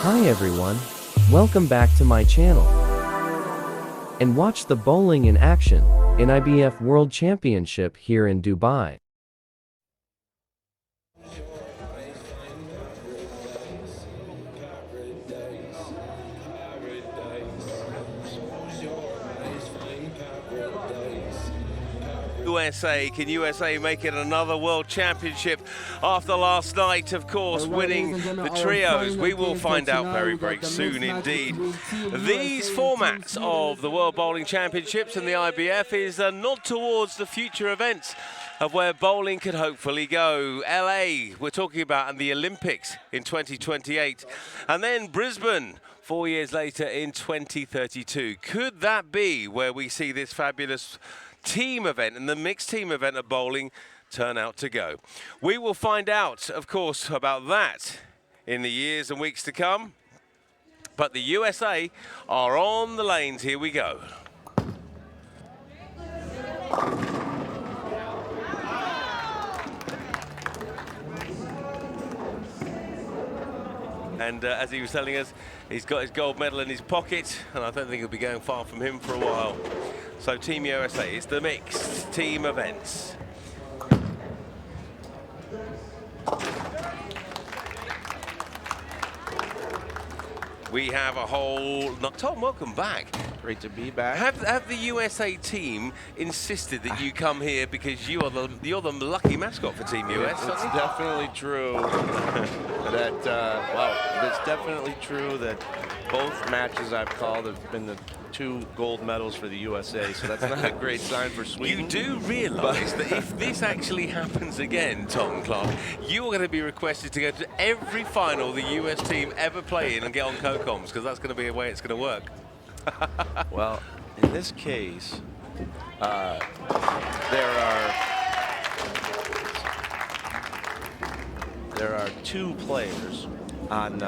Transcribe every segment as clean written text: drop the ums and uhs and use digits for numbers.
Hi everyone, welcome back to my channel. And watch the bowling in action, in IBF World Championship here in Dubai. USA, can USA make it another world championship after last night, of course, winning the trios? We will find out very, very soon indeed. These formats of the World Bowling Championships and the IBF is a nod towards the future events of where bowling could hopefully go. LA, we're talking about, and the Olympics in 2028. And then Brisbane, 4 years later in 2032. Could that be where we see this fabulous team event and the mixed team event of bowling turn out to go? We will find out, of course, about that in the years and weeks to come. But the USA are on the lanes. Here we go. And as he was telling us, he's got his gold medal in his pocket, and I don't think he'll be going far from him for a while. So Team USA, it's the mixed team events. We have a whole... Tom, welcome back. Great to be back. Have the USA team insisted that you come here because you're the lucky mascot for Team US? It's definitely true that, well, it's definitely true that both matches I've called have been the 2 gold medals for the USA, so that's not a great sign for Sweden. You do realise that if this actually happens again, Tom Clark, you're going to be requested to go to every final the US team ever play in and get on co-coms, because that's going to be a way it's going to work. Well, in this case, there are 2 players on.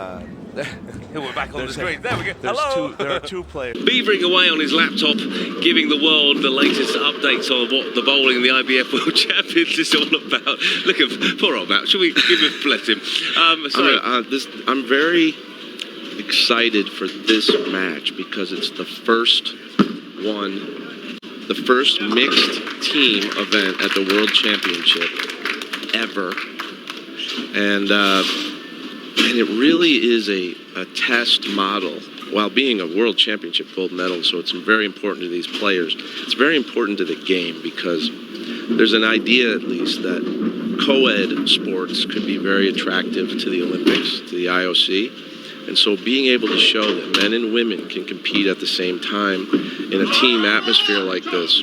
We're back on the screen. There we go. Hello. There are 2 players. Beavering away on his laptop, giving the world the latest updates on what the bowling, the IBF World Champions is all about. Look at poor old Matt. Shall we give him, bless him? I'm very excited for this match because it's the first mixed team event at the World Championship ever, and it really is a test model while being a World Championship gold medal. So it's very important to these players. It's very important to the game because there's an idea, at least, that co-ed sports could be very attractive to the Olympics, to the IOC. And so being able to show that men and women can compete at the same time in a team atmosphere like this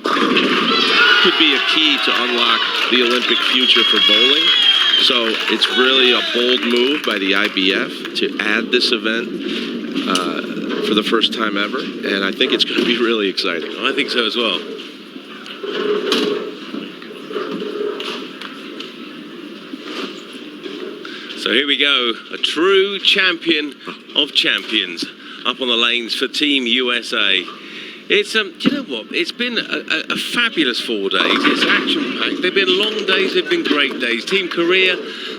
could be a key to unlock the Olympic future for bowling. So it's really a bold move by the IBF to add this event for the first time ever. And I think it's going to be really exciting. I think so as well. So here we go, a true champion of champions up on the lanes for Team USA. It's do you know what? It's been a fabulous 4 days. It's action-packed. They've been long days. They've been great days. Team Korea,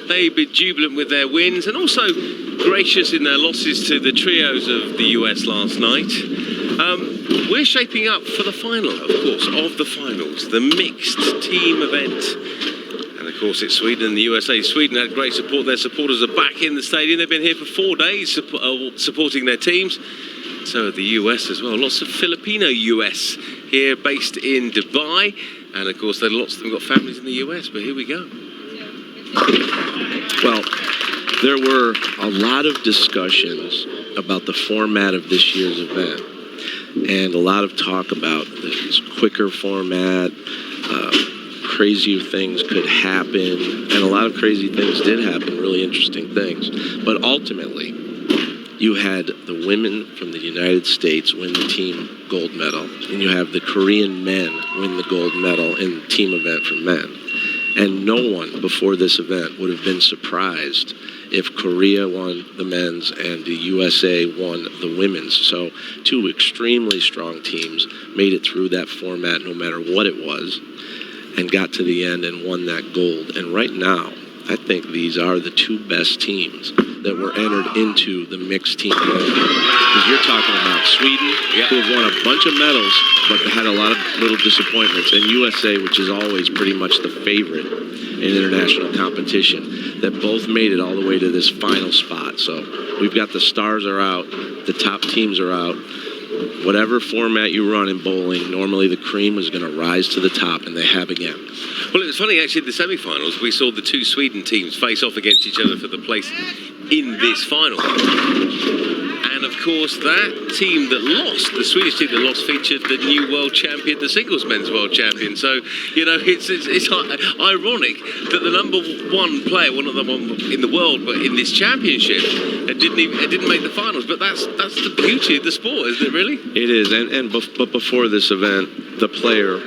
they've been jubilant with their wins and also gracious in their losses to the trios of the US last night. We're shaping up for the final, of course, of the finals, the mixed team event. And of course, it's Sweden and the USA. Sweden had great support. Their supporters are back in the stadium. They've been here for 4 days supporting their teams. So the US as well. Lots of Filipino US here based in Dubai. And of course, lots of them got families in the US, but here we go. Well, there were a lot of discussions about the format of this year's event. And a lot of talk about this quicker format, crazier things could happen. And a lot of crazy things did happen, really interesting things. But ultimately, you had the women from the United States win the team gold medal, and you have the Korean men win the gold medal in the team event for men. And no one before this event would have been surprised if Korea won the men's and the USA won the women's. So 2 extremely strong teams made it through that format no matter what it was and got to the end and won that gold. And right now, I think these are the 2 best teams that were entered into the mixed team bowling. Because you're talking about Sweden, who have won a bunch of medals, but had a lot of little disappointments, and USA, which is always pretty much the favorite in international competition, that both made it all the way to this final spot. So we've got the stars are out, the top teams are out. Whatever format you run in bowling, normally the cream is going to rise to the top, and they have again. Well, it was funny, actually, in the semi-finals, we saw the two Sweden teams face off against each other for the place in this final. And, of course, that team that lost, the Swedish team that lost, featured the new world champion, the singles men's world champion. So, you know, it's ironic that the number one player, well, not the one in the world, but in this championship, didn't make the finals. But that's the beauty of the sport, isn't it, really? It is. But before this event, the player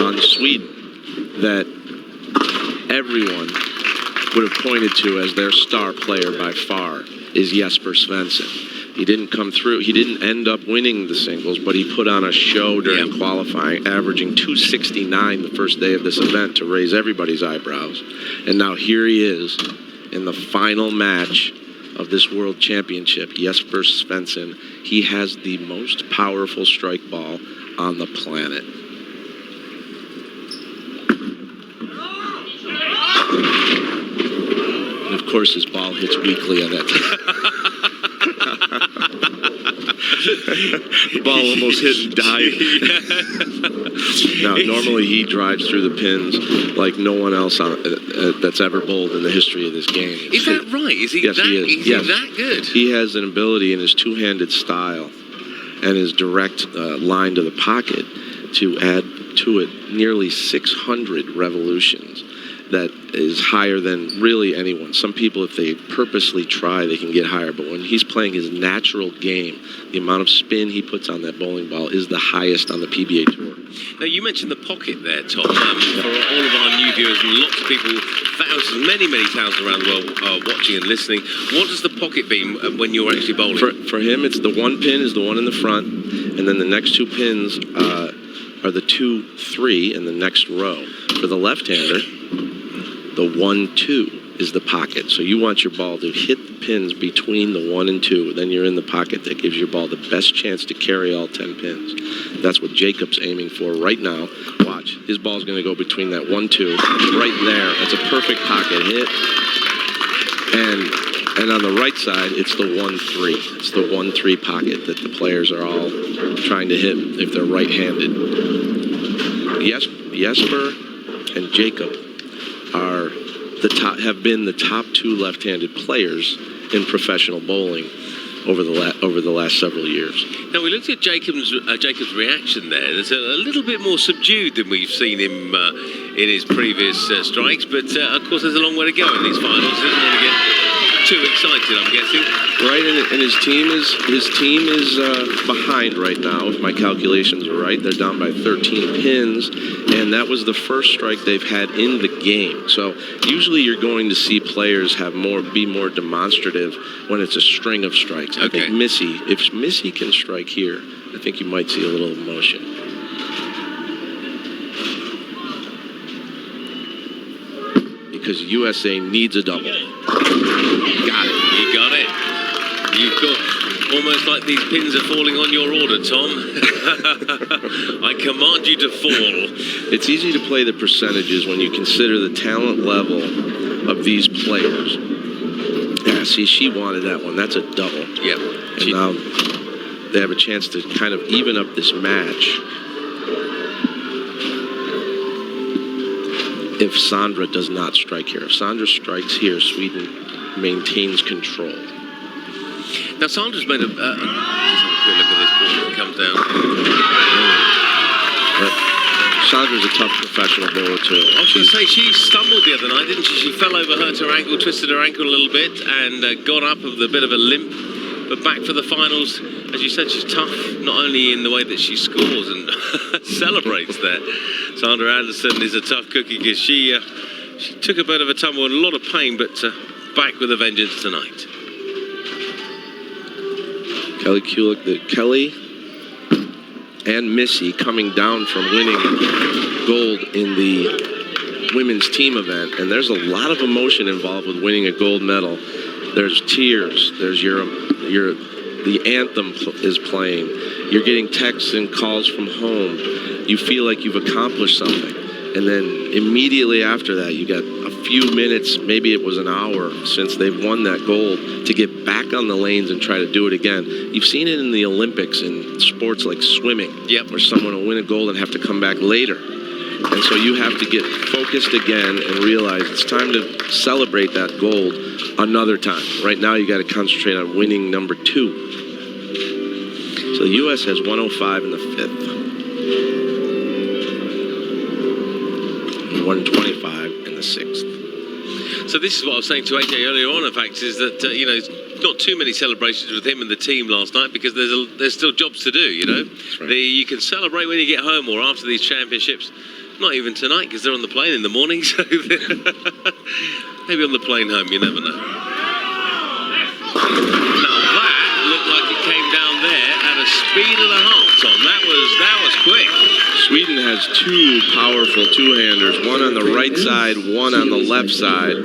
on Sweden that everyone would have pointed to as their star player by far is Jesper Svensson. He didn't come through. He didn't end up winning the singles, but he put on a show during qualifying, averaging 269 the first day of this event to raise everybody's eyebrows. And now here he is in the final match of this World Championship, Jesper Svensson. He has the most powerful strike ball on the planet. And of course, his ball hits weakly on that. The ball almost hit and died. Now, normally he drives through the pins like no one else that's ever bowled in the history of this game. Is that right? Is he yes, that, he is. is Yes. he that good? He has an ability in his two-handed style and his direct line to the pocket to add to it nearly 600 revolutions. That is higher than really anyone. Some people, if they purposely try, they can get higher. But when he's playing his natural game, the amount of spin he puts on that bowling ball is the highest on the PBA Tour. Now, you mentioned the pocket there, Tom. For all of our new viewers and lots of people, thousands, many thousands around the world are watching and listening. What does the pocket mean when you're actually bowling? For him, it's the one pin is the one in the front, and then the next two pins are the 2, 3 in the next row. For the left-hander, the 1, 2 is the pocket. So you want your ball to hit the pins between the 1 and 2. Then you're in the pocket. That gives your ball the best chance to carry all 10 pins. That's what Jacob's aiming for right now. Watch. His ball's going to go between that 1, 2 right there. That's a perfect pocket hit. And on the right side, it's the 1, 3. It's the 1, 3 pocket that the players are all trying to hit if they're right-handed. Jesper and Jacob have been the top 2 left-handed players in professional bowling over the last several years. Now, we looked at Jacob's reaction there. There's a little bit more subdued than we've seen him in his previous strikes, but of course there's a long way to go in these finals. He doesn't want to get too excited, I'm guessing. Right, and his team is behind right now. If my calculations are right, they're down by 13 pins, and that was the first strike they've had in the game. So usually you're going to see players be more demonstrative when it's a string of strikes. I think if Missy can strike here, I think you might see a little emotion. Because USA needs a double. Got it. You got it. You've got almost like these pins are falling on your order, Tom. I command you to fall. It's easy to play the percentages when you consider the talent level of these players. Yeah, see, she wanted that one. That's a double. Yep. And now they have a chance to kind of even up this match. If Sandra does not strike here. If Sandra strikes here, Sweden maintains control. Now, Sandra's made let's have a quick look at this ball that comes down. But Sandra's a tough professional bowler, too. I was going to say, she stumbled the other night, didn't she? She fell over, hurt her ankle, twisted her ankle a little bit, and got up with a bit of a limp. But back for the finals, as you said, she's tough, not only in the way that she scores and celebrates there. Sandra Anderson is a tough cookie because she took a bit of a tumble and a lot of pain, but back with a vengeance tonight. Kelly and Missy coming down from winning gold in the women's team event, and there's a lot of emotion involved with winning a gold medal There's tears. There's the anthem is playing. You're getting texts and calls from home. You feel like you've accomplished something. And then immediately after that, you got a few minutes, maybe it was an hour since they've won that gold, to get back on the lanes and try to do it again. You've seen it in the Olympics in sports like swimming, where someone will win a gold and have to come back later. And so you have to get focused again and realize it's time to celebrate that gold another time. Right now, you got to concentrate on winning number 2. So the U.S. has 105 in the 5th. 125 in the 6th. So this is what I was saying to AJ earlier on, in fact, is that, you know, not too many celebrations with him and the team last night because there's still jobs to do, you know. Right. You can celebrate when you get home or after these championships. Not even tonight because they're on the plane in the morning, so maybe on the plane home, you never know. Now that looked like it came down there at a speed and a half, Tom. That was quick. Sweden has 2 powerful two-handers, one on the right side, one on the left side,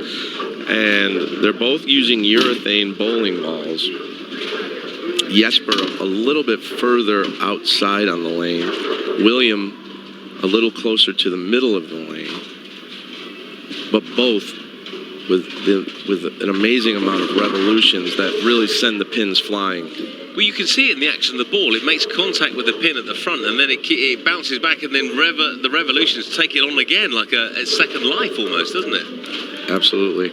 and they're both using urethane bowling balls. Jesper a little bit further outside on the lane. William a little closer to the middle of the lane, but both with an amazing amount of revolutions that really send the pins flying. Well, you can see it in the action of the ball. It makes contact with the pin at the front, and then it bounces back, and then the revolutions take it on again, like a second life almost, doesn't it? Absolutely.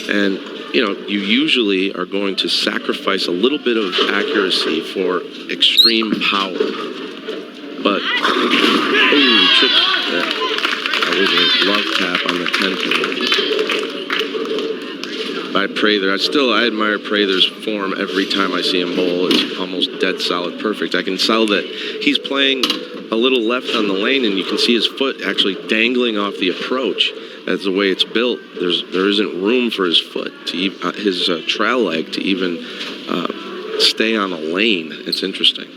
And, you know, you usually are going to sacrifice a little bit of accuracy for extreme power. But, trips. That was a love tap on the Tenpin. By Prather, I admire Prather's form every time I see him bowl. It's almost dead solid perfect. I can tell that he's playing a little left on the lane, and you can see his foot actually dangling off the approach. That's the way it's built. There isn't room for his foot, his trail leg to even stay on a lane. It's interesting.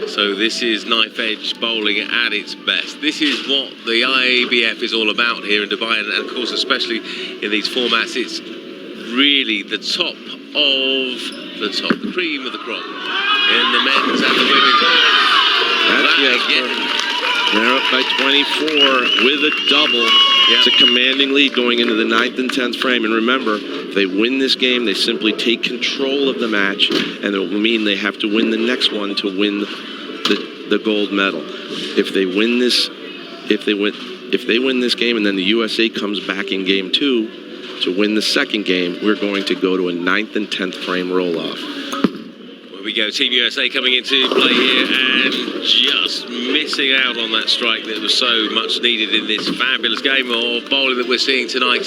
So this is knife edge bowling at its best. This is what the IBF is all about here in Dubai, and of course especially in these formats, it's really the top of the top, the cream of the crop in the men's and the women's. They're up by 24 with a double. It's a commanding lead going into the 9th and 10th frame. And remember, if they win this game, they simply take control of the match, and it will mean they have to win the next one to win the gold medal. If they win this game, and then the USA comes back in game 2 to win the second game, we're going to go to a 9th and 10th frame roll-off. Here we go, Team USA coming into play here and just missing out on that strike that was so much needed in this fabulous game of bowling that we're seeing tonight.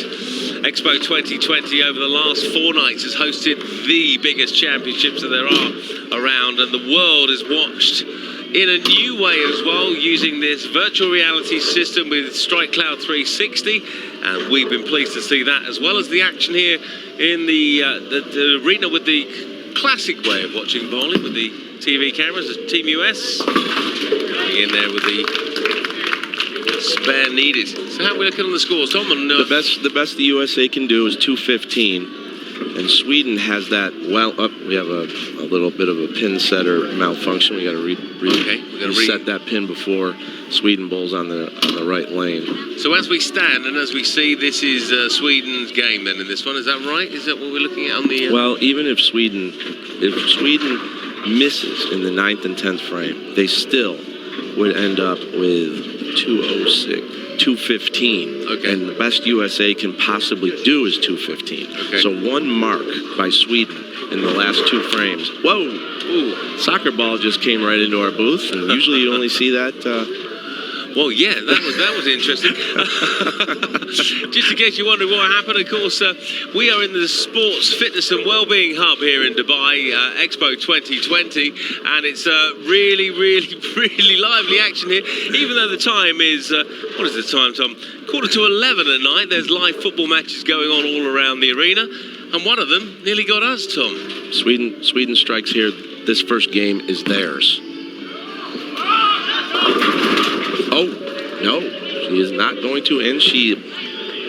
Expo 2020 over the last 4 nights has hosted the biggest championships that there are around, and the world has watched in a new way as well, using this virtual reality system with Strike Cloud 360, and we've been pleased to see that, as well as the action here in the arena with the classic way of watching bowling with the TV cameras. Team US in there with the spare needed. So how are we looking on the scores, Tom? And, the best the USA can do is 215, and Sweden has that. Well, we have a little bit of a pin setter malfunction. We got to reset that pin before Sweden bowls on the right lane. So as we stand and as we see, this is Sweden's game then in this one. Is that right? Is that what we're looking at on the? Well, even if Sweden misses in the 9th and 10th frame, they still would end up with 215. Okay. And the best USA can possibly do is 215. Okay. So 1 mark by Sweden in the last 2 frames. Whoa! Ooh, soccer ball just came right into our booth, and usually you only see that. Well, yeah, that was interesting. Just in case you're wondering what happened, of course, we are in the Sports, Fitness and Wellbeing Hub here in Dubai, Expo 2020, and it's really, really, really lively action here, even though the time is, what is the time, Tom? 11:15 at night. There's live football matches going on all around the arena, and one of them nearly got us, Tom. Sweden strikes here. This first game is theirs. Oh, no, she is not going to, and she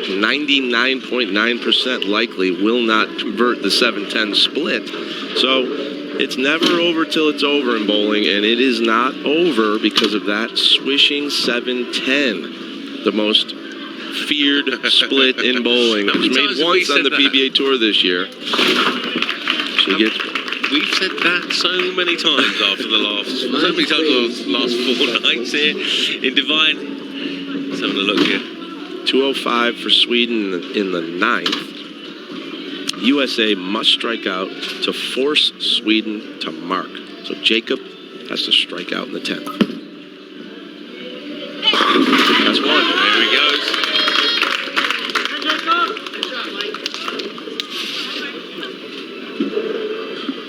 99.9% likely will not convert the 7-10 split. So it's never over till it's over in bowling, and it is not over because of that swishing 7-10, the most feared split in bowling. It was made once on the PBA Tour this year. She gets. We've said that so many times after the last 4 nights here in Dubai. Let's have a look here. 205 for Sweden in the 9th. USA must strike out to force Sweden to mark. So Jacob has to strike out in the 10th. That's one. There he goes.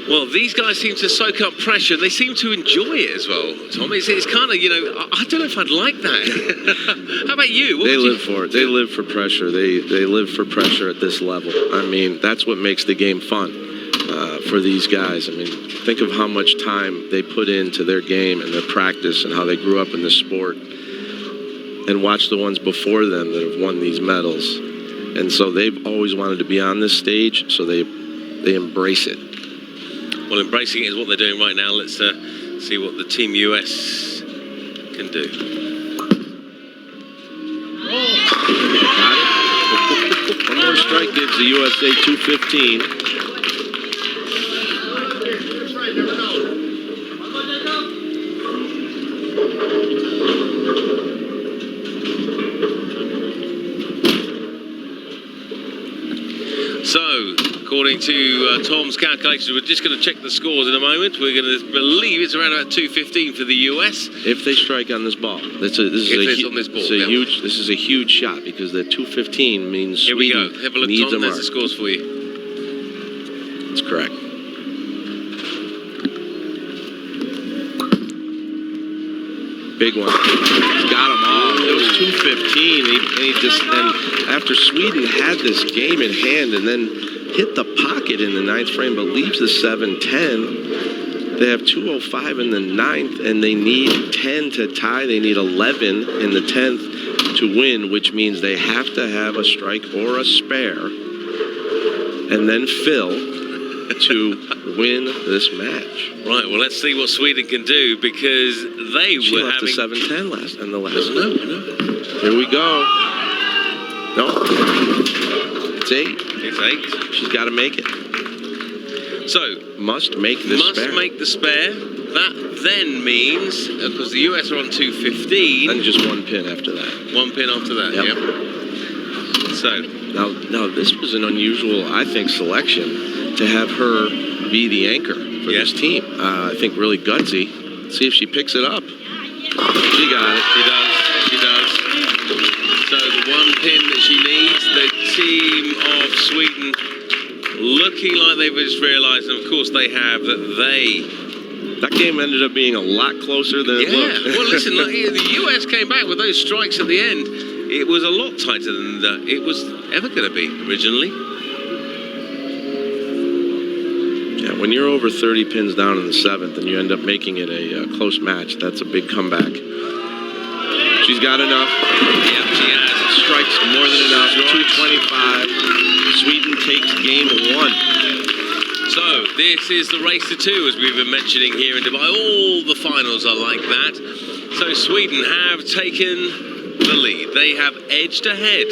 Well, these guys seem to soak up pressure. They seem to enjoy it as well, Tom. It's kind of, you know, I don't know if I'd like that. How about you? They live for it. They live for pressure. They live for pressure at this level. I mean, that's what makes the game fun for these guys. I mean, think of how much time they put into their game and their practice and how they grew up in this sport, and watch the ones before them that have won these medals. And so they've always wanted to be on this stage, so they embrace it. Well, embracing it is what they're doing right now. Let's see what the Team US can do. Got it. One more strike gives the USA 215. So, according to Tom's calculations, we're just going to check the scores in a moment. We're going to believe it's around about 215 for the US. If they strike on this ball, this is a huge shot, because the 215 means Here we go. Sweden Have a look, needs Tom. a There's mark. the scores for you. That's correct. Big one. He's got them all. It was 215, and after Sweden had this game in hand and then hit the pocket in the 9th frame, but leaves the 7-10. They have 205 in the 9th, and they need 10 to tie. They need 11 in the 10th to win, which means they have to have a strike or a spare, and then fill to win this match. Right, well, let's see what Sweden can do, because they She were left having... the 7-10 last. No. Here we go. No. It's 8. It's 8. She's got to make it. So, Must make the spare. make the spare. That then means, because the US are on 215... And just one pin after that. One pin after that, Yep. So... Now, this was an unusual, I think, selection to have her be the anchor for this team. I think really gutsy. See if she picks it up. She got it. She does. So the one pin that she needs, the team of Sweden looking like they've just realised, and of course they have, that game ended up being a lot closer than it looked. Well, listen, the US came back with those strikes at the end. It was a lot tighter than it was ever going to be originally. Yeah, when you're over 30 pins down in the 7th and you end up making it a close match, that's a big comeback. She's got enough. Yep, she has. Strikes more than enough. 225. Sweden takes game 1. So this is the race to 2, as we've been mentioning here in Dubai. All the finals are like that. So Sweden have taken the lead. They have edged ahead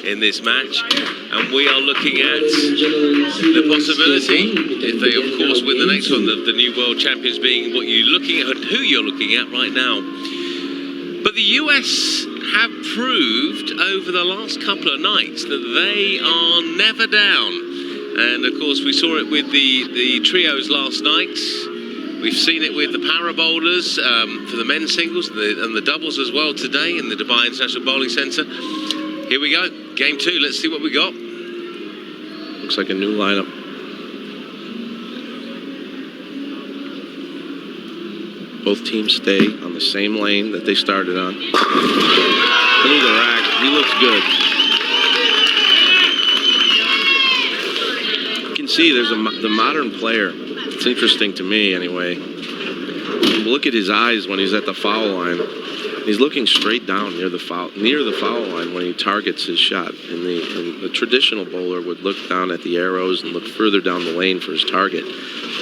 in this match, and we are looking at the possibility, if they of course win the next one, the new world champions being what you're looking at and who you're looking at right now. But the US have proved over the last couple of nights that they are never down, and of course we saw it with the trios last night. We've seen it with the para bowlers for the men's singles and the doubles as well today in the Dubai International Bowling Center. Here we go, game 2. Let's see what we got. Looks like a new lineup. Both teams stay on the same lane that they started on. Look at the rack. He looks good. You can see there's the modern player. It's interesting to me, anyway. Look at his eyes when he's at the foul line. He's looking straight down near the foul line when he targets his shot. And the traditional bowler would look down at the arrows and look further down the lane for his target.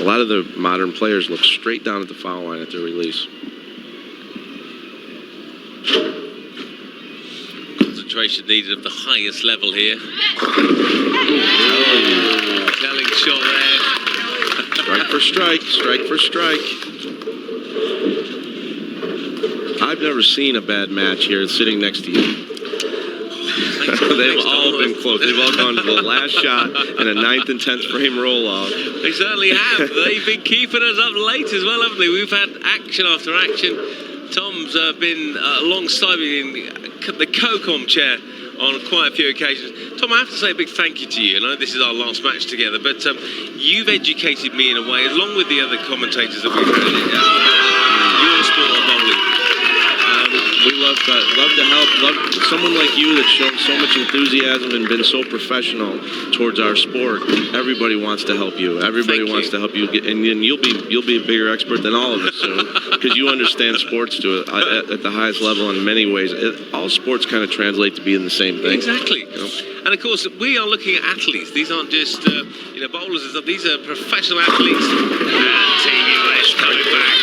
A lot of the modern players look straight down at the foul line at their release. Concentration needed of the highest level here. Telling shot there. Strike for strike, strike for strike. I've never seen a bad match here sitting next to you. They've all been close. They've all gone to the last shot and a 9th and 10th frame roll-off. They certainly have. They've been keeping us up late as well, haven't they? We've had action after action. Tom's been alongside me in the COCOM chair on quite a few occasions. Tom, I have to say a big thank you to you. I know this is our last match together, but you've educated me in a way, along with the other commentators that we've had, your sport of bowling. We love to help. Love someone like you that's shown so much enthusiasm and been so professional towards our sport. Everybody wants to help you. Everybody wants to help you get, and you'll be a bigger expert than all of us soon because you understand sports at the highest level in many ways. All sports kind of translate to being the same thing. Exactly. You know? And of course, we are looking at athletes. These aren't just bowlers and stuff. These are professional athletes. And Team US coming back.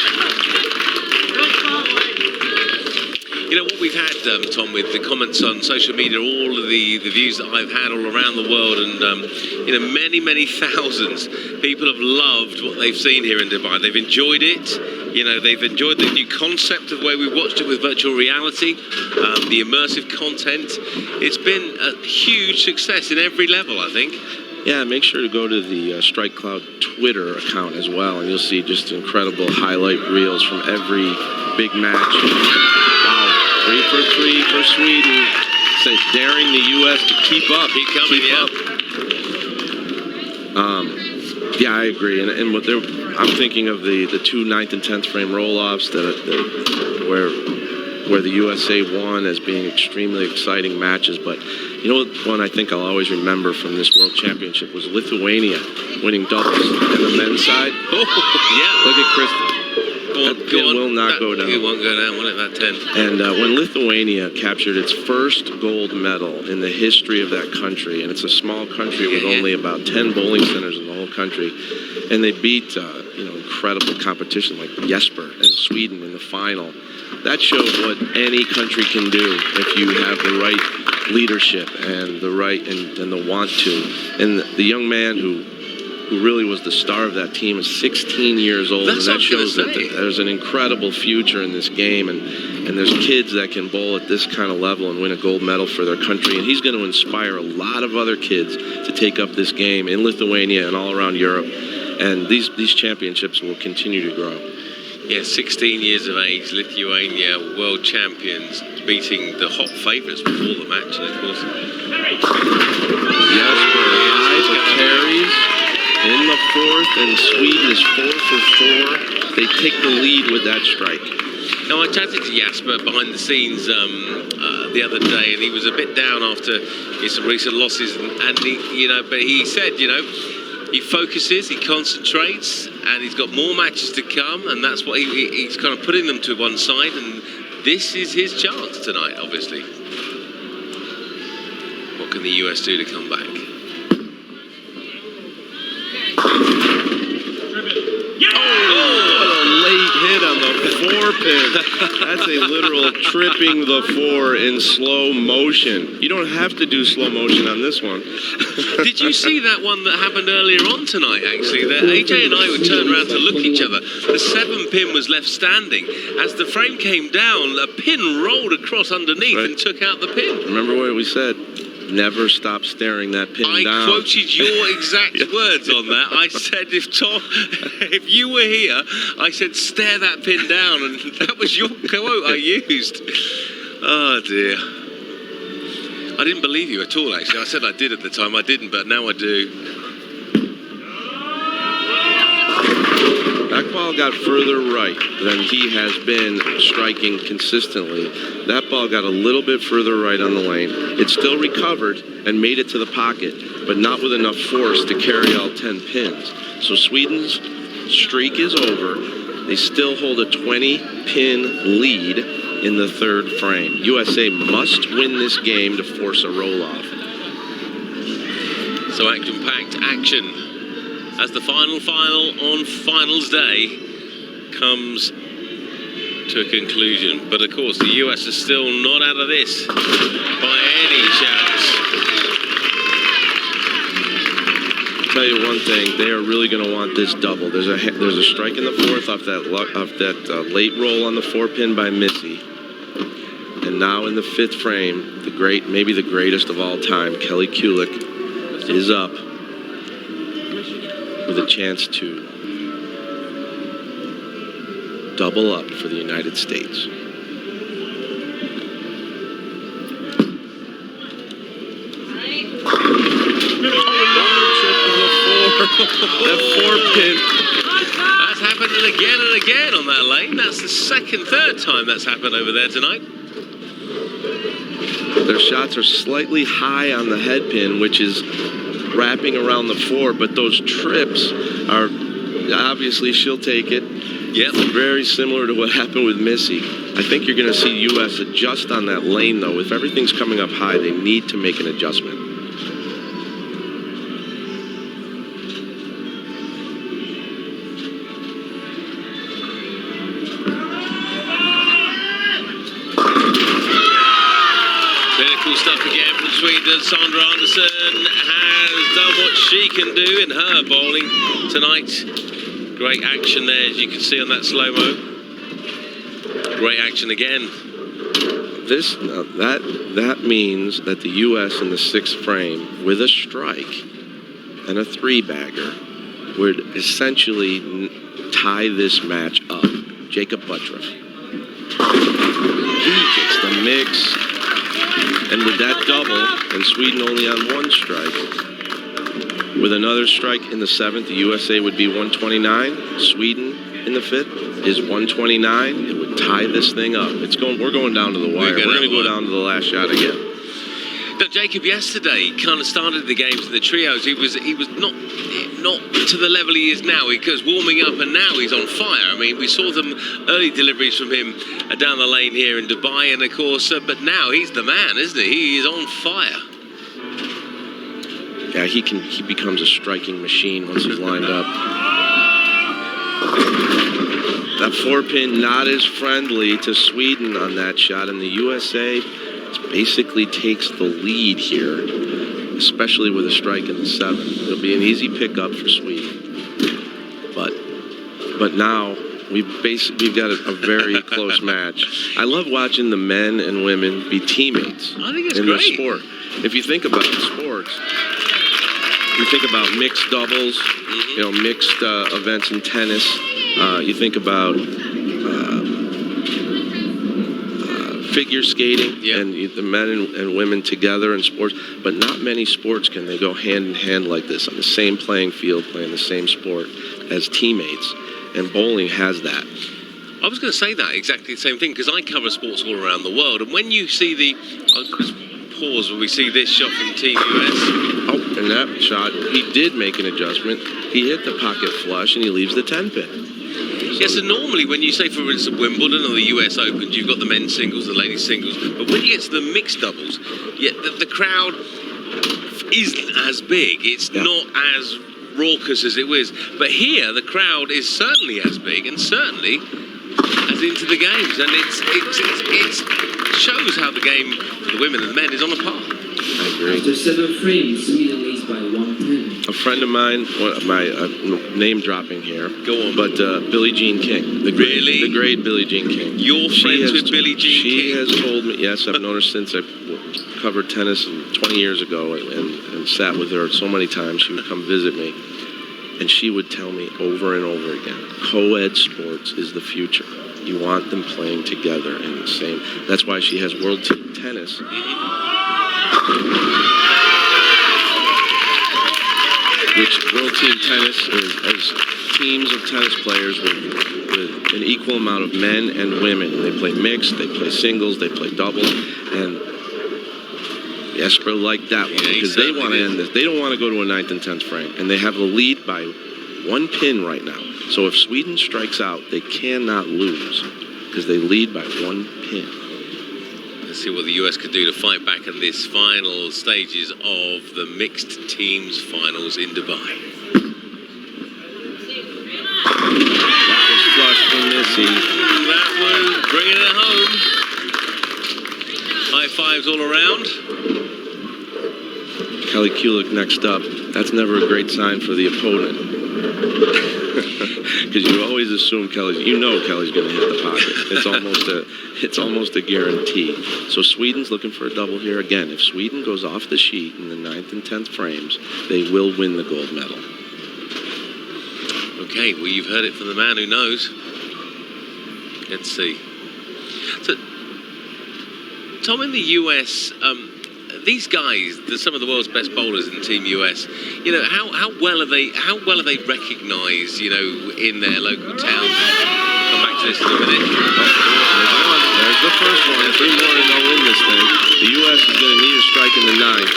You know what we've had, Tom, with the comments on social media, all of the views that I've had all around the world, and many thousands people have loved what they've seen here in Dubai. They've enjoyed it. They've enjoyed the new concept of the way we watched it with virtual reality, the immersive content. It's been a huge success in every level, I think. Yeah, make sure to go to the Strike Cloud Twitter account as well, and you'll see just incredible highlight reels from every big match. Wow, 3 for 3 for Sweden. Say, daring the U.S. to keep up. Keep coming, Yeah, I agree. And what I'm thinking of the 2 9th and 10th frame roll-offs where the USA won as being extremely exciting matches. But you know what one I think I'll always remember from this World Championship was Lithuania winning doubles on the men's side. Oh, yeah. Look at Chris. That pin will not go down. It won't go down, will it, that 10? And when Lithuania captured its first gold medal in the history of that country, and it's a small country with only about 10 bowling centers in the whole country, and they beat incredible competition like Jesper and Sweden in the final. That shows what any country can do if you have the right leadership and the right and the want to. And the young man who really was the star of that team is 16 years old. That's and that shows that there's an incredible future in this game, and there's kids that can bowl at this kind of level and win a gold medal for their country, and he's going to inspire a lot of other kids to take up this game in Lithuania and all around Europe, and these championships will continue to grow. Yeah, 16 years of age, Lithuania world champions, beating the hot favourites before the match, and of course Jesper carries in the 4th, and Sweden is 4 for 4. They take the lead with that strike. Now, I chatted to Jesper behind the scenes the other day, and he was a bit down after his recent losses, and he, but he said, he focuses, he concentrates, and he's got more matches to come, and that's what he's kind of putting them to one side, and this is his chance tonight, obviously. What can the US do to come back? Hit on the 4 pin. That's a literal tripping the 4 in slow motion. You don't have to do slow motion on this one. Did you see that one that happened earlier on tonight, actually? That AJ and I would turn around to look at each other. The 7 pin was left standing. As the frame came down, a pin rolled across underneath and took out the pin. Remember what we said? Never stop staring that pin down. I quoted your exact words on that. I said, if you were here, I said, stare that pin down, and that was your quote I used. Oh dear. I didn't believe you at all, actually. I said I did at the time. I didn't, but now I do. That ball got further right than he has been striking consistently. That ball got a little bit further right on the lane. It still recovered and made it to the pocket, but not with enough force to carry all 10 pins. So Sweden's streak is over. They still hold a 20-pin lead in the third frame. USA must win this game to force a roll-off. So action-packed action as the final on finals day comes to a conclusion. But of course, the US is still not out of this by any chance. Tell you one thing, they are really going to want this double. There's a strike in the fourth off that late roll on the 4-pin by Missy, and now in the fifth frame, maybe the greatest of all time, Kelly Kulick is up with a chance to double up for the United States. That 4-pin. That's happening again and again on that lane. That's the third time that's happened over there tonight. Their shots are slightly high on the head pin, which is wrapping around the 4, but those trips are, obviously she'll take it. Yep. Very similar to what happened with Missy. I think you're going to see US adjust on that lane, though. If everything's coming up high, they need to make an adjustment. Stuff again from Sweden. Sandra Andersson has done what she can do in her bowling tonight. Great action there, as you can see on that slow-mo. Great action again. That means that the US in the sixth frame with a strike and a 3-bagger would essentially tie this match up. Jacob Buttriff. He gets the mix. And with that double, and Sweden only on 1 strike, with another strike in the 7th, the USA would be 129. Sweden in the 5th is 129. It would tie this thing up. We're going down to the wire. We're going to go down to the last shot again. Now, Jacob, yesterday kind of started the games in the trios. He was not to the level he is now. He was warming up, and now he's on fire. I mean, we saw some early deliveries from him down the lane here in Dubai, and of course, but now he's the man, isn't he? He is on fire. Yeah, he becomes a striking machine once he's lined up. That 4-pin not as friendly to Sweden on that shot, and the USA basically takes the lead here, especially with a strike in the 7th. It'll be an easy pickup for Sweden. But now we've got a very close match. I love watching the men and women be teammates in the sport. If you think about sports, you think about mixed doubles, mixed events in tennis. You think about figure skating, and the men and women together in sports, but not many sports can they go hand in hand like this on the same playing field, playing the same sport as teammates, and bowling has that. I was going to say that exactly the same thing, because I cover sports all around the world, and when you see pause when we see this shot from Team US. Oh, and that shot, he did make an adjustment. He hit the pocket flush, and he leaves the 10-pin. Yes, so normally when you say, for instance, Wimbledon or the US Open, you've got the men's singles, the ladies' singles, but when you get to the mixed doubles, the crowd isn't as big. It's not as raucous as it was. But here, the crowd is certainly as big and certainly as into the games. And it shows how the game for the women and the men is on a par. I agree. After 7 frames, Sweden leads by 1 pin. A friend of mine, my name dropping here. Go on. But Billie Jean King. The great Billie Jean King. You're friends with Billie Jean King? She has told me, yes, I've known her since I covered tennis 20 years ago and sat with her so many times. She would come visit me. And she would tell me over and over again, co-ed sports is the future. You want them playing together in the same. That's why she has World Team Tennis. Which World Team Tennis is teams of tennis players with an equal amount of men and women. They play mixed, they play singles, they play doubles, and Jesper liked that one because they want to end this. They don't want to go to a 9th and 10th frame, and they have the lead by 1 pin right now. So if Sweden strikes out, they cannot lose. because they lead by 1 pin. Let's see what the US could do to fight back in this final stages of the mixed teams finals in Dubai. That was flush from Missy. That was bringing it home. High fives all around. Kelly Kulik next up. That's never a great sign for the opponent. Because you always assume Kelly's going to hit the pocket. It's almost a guarantee. So Sweden's looking for a double here again. If Sweden goes off the sheet in the 9th and 10th frames, they will win the gold medal. Okay, well, you've heard it from the man who knows. Let's see. So, Tom, in the US, these guys, some of the world's best bowlers in Team US, you know, how well are they recognised, you know, in their local towns? We'll come back to this in a minute. There's the first one. 3 more to go in this thing. The US is going to need a strike in the 9th.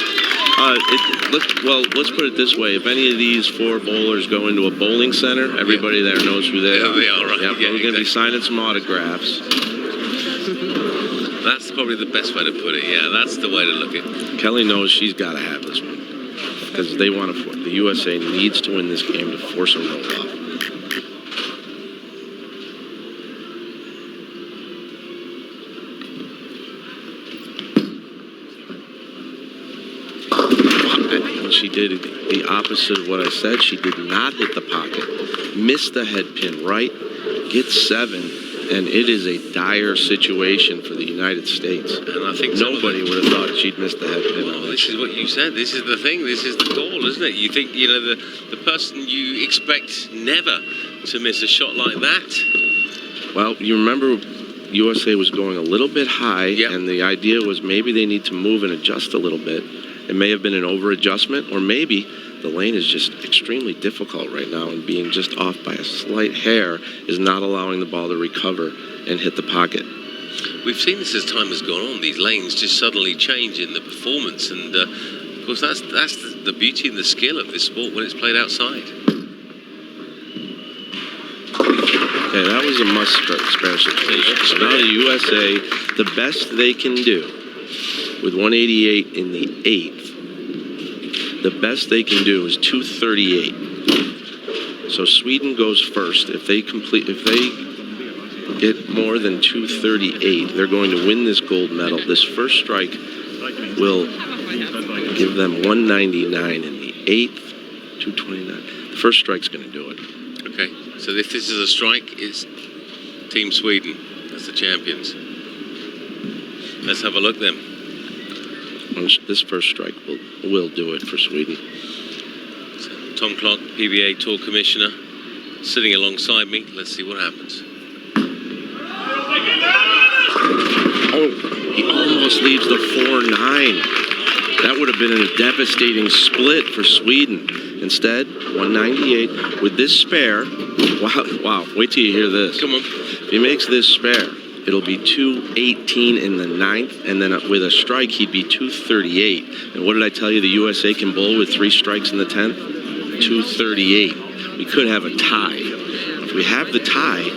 Let's put it this way. If any of these 4 bowlers go into a bowling center, everybody there knows who they are. They are, right? Yep, we're going to be signing some autographs. That's probably the best way to put it. Yeah, that's the way to look at it. Kelly knows she's got to have this one because they want to. The USA needs to win this game to force a roll off. She did the opposite of what I said. She did not hit the pocket, missed the head pin right, gets 7, and it is a dire situation for the United States. And I think nobody would have thought she'd missed the head pin. Well, this is what you said. This is the thing. This is the goal, isn't it? You think, you know, the person you expect never to miss a shot like that. Well, you remember USA was going a little bit high, and the idea was maybe they need to move and adjust a little bit. It may have been an over-adjustment, or maybe the lane is just extremely difficult right now, and being just off by a slight hair is not allowing the ball to recover and hit the pocket. We've seen this as time has gone on. These lanes just suddenly change in the performance, and of course that's the beauty and the skill of this sport when it's played outside. Okay, that was a must-spare situation. So now the USA, the best they can do with 188 in the 8th, the best they can do is 238. So Sweden goes first. If they get more than 238, they're going to win this gold medal. This first strike will give them 199 in the 8th, 229. The first strike's going to do it. Okay, so if this is a strike, it's Team Sweden as the champions. Let's have a look then. This first strike will do it for Sweden. So, Tom Clark, PBA Tour Commissioner, sitting alongside me. Let's see what happens. Oh, he almost leaves the 4-9. That would have been a devastating split for Sweden. Instead, 198 with this spare. Wow, wait till you hear this. Come on. If he makes this spare, it'll be 218 in the 9th, and then with a strike, he'd be 238. And what did I tell you? The USA can bowl with 3 strikes in the 10th? 238. We could have a tie. If we have the tie,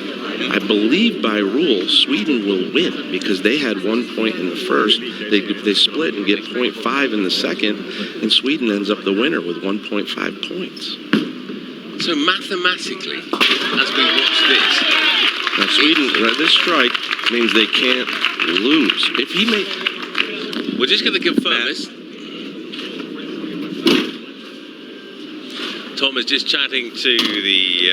I believe by rule, Sweden will win because they had 1 point in the first. They split and get 0.5 in the second, and Sweden ends up the winner with 1.5 points. So mathematically, as we watch this, now Sweden, this strike means they can't lose. If he makes... We're just going to confirm this. Tom is just chatting to the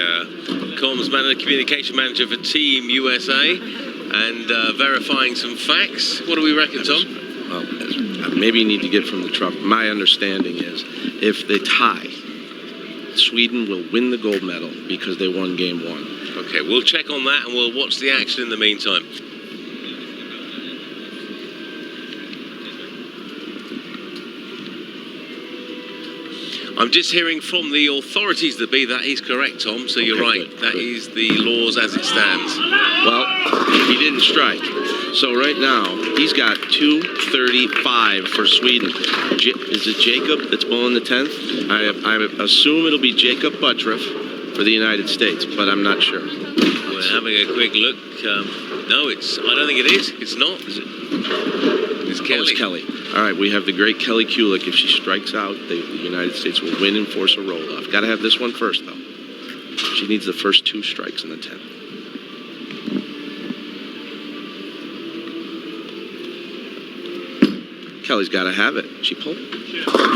comms manager, communication manager for Team USA, and verifying some facts. What do we reckon, Tom? Well, maybe you need to get from the truck. My understanding is if they tie, Sweden will win the gold medal because they won game 1. Okay, we'll check on that and we'll watch the action in the meantime. I'm just hearing from the authorities that is correct, Tom, so you're right. That is the laws as it stands. Well, he didn't strike. So right now, he's got 235 for Sweden. Is it Jacob that's bowling the 10th? I assume it'll be Jacob Buttriff for the United States, but I'm not sure. Well, Having a quick look. No, I don't think it is. It's not. Is it? It's Kelly. Oh, it's Kelly. All right, we have the great Kelly Kulick. If she strikes out, the United States will win and force a roll-off. Got to have this one first, though. She needs the first 2 strikes in the 10th. Kelly's got to have it. She pulled it.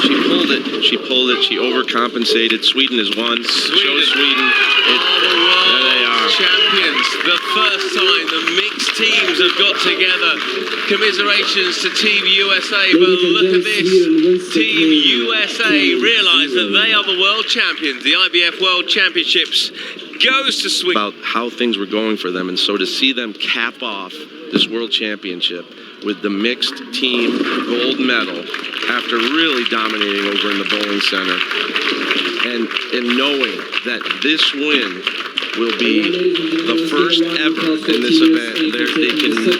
She pulled it. She pulled it. She overcompensated. Sweden has won. Show Sweden. There they are. Champions. The first time the mixed teams have got together. Commiserations to Team USA. But look at this. Team USA realise that they are the world champions. The IBF World Championships goes to Sweden. About how things were going for them, and so to see them cap off this world championship with the mixed team gold medal after really dominating over in the bowling center, and knowing that this win will be the first ever in this event.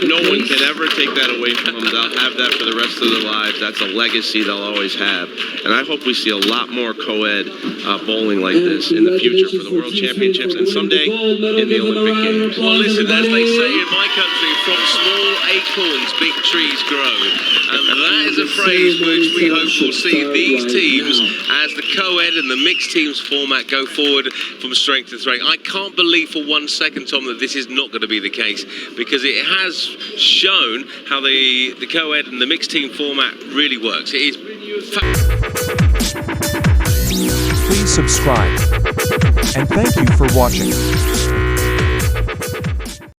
No one can ever take that away from them. They'll have that for the rest of their lives. That's a legacy they'll always have. And I hope we see a lot more co-ed bowling like this in the future for the World Championships and someday in the Olympic Games. Well, listen, as they say in my country, from small acorns, big trees grow. And that is a phrase which we hope will see these teams as the co-ed and the mixed teams format go forward from strength to strength. I can't believe for 1 second, Tom, that this is not going to be the case, because it has shown how the co-ed and the mixed team format really works. It is Please subscribe, and thank you for watching.